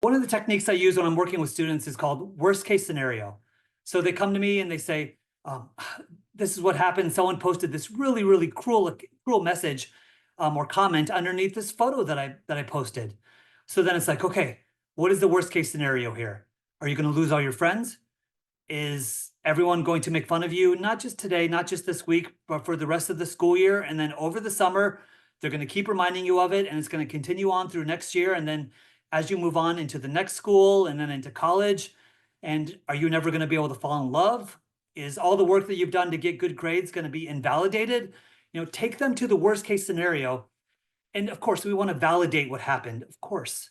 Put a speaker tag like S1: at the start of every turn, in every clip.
S1: One of the techniques I use when I'm working with students is called worst case scenario. So they come to me and they say, um, this is what happened. Someone posted this really, really cruel message or comment underneath this photo that I posted. So then it's like, okay, what is the worst case scenario here? Are you going to lose all your friends? Is everyone going to make fun of you? Not just today, not just this week, but for the rest of the school year. And then over the summer, they're going to keep reminding you of it. And it's going to continue on through next year. And then as you move on into the next school and then into college, and are you never going to be able to fall in love? Is all the work that you've done to get good grades going to be invalidated? Take them to the worst case scenario. And of course, we want to validate what happened, of course.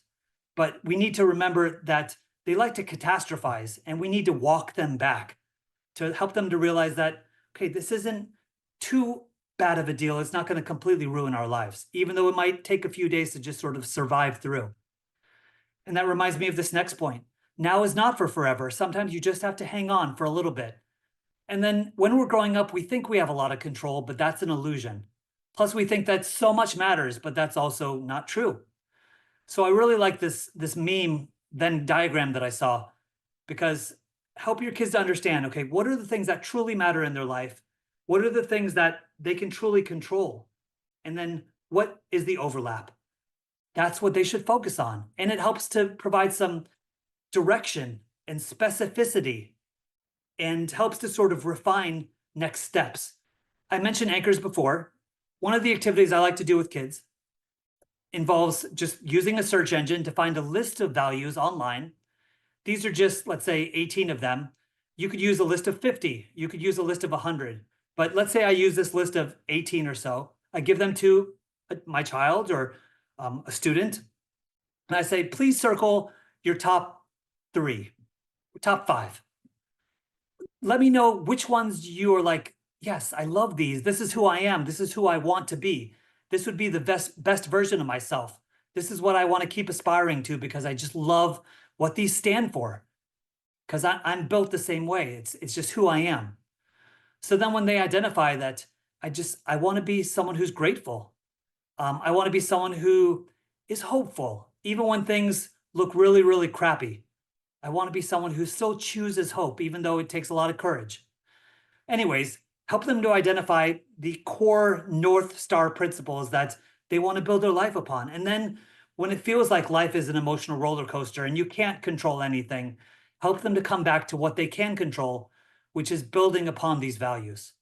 S1: But we need to remember that they like to catastrophize and we need to walk them back to help them to realize that, okay, this isn't too bad of a deal. It's not going to completely ruin our lives, even though it might take a few days to just sort of survive through. And that reminds me of this next point. Now is not for forever. Sometimes you just have to hang on for a little bit. And then when we're growing up, we think we have a lot of control, but that's an illusion. Plus, we think that so much matters, but that's also not true. So I really like this meme Venn diagram that I saw because help your kids to understand, okay, what are the things that truly matter in their life? What are the things that they can truly control? And then what is the overlap? That's what they should focus on. And it helps to provide some direction and specificity and helps to sort of refine next steps. I mentioned anchors before. One of the activities I like to do with kids involves just using a search engine to find a list of values online. These are just, let's say, 18 of them. You could use a list of 50. You could use a list of 100. But let's say I use this list of 18 or so. I give them to my child or a student. And I say, please circle your top 3, top 5. Let me know which ones you are like, yes, I love these. This is who I am. This is who I want to be. This would be the best version of myself. This is what I want to keep aspiring to because I just love what these stand for. Because I'm built the same way. It's just who I am. So then when they identify that, I want to be someone who's grateful. I want to be someone who is hopeful, even when things look really, really crappy. I want to be someone who still chooses hope, even though it takes a lot of courage. Anyways, help them to identify the core North Star principles that they want to build their life upon. And then when it feels like life is an emotional roller coaster and you can't control anything, help them to come back to what they can control, which is building upon these values.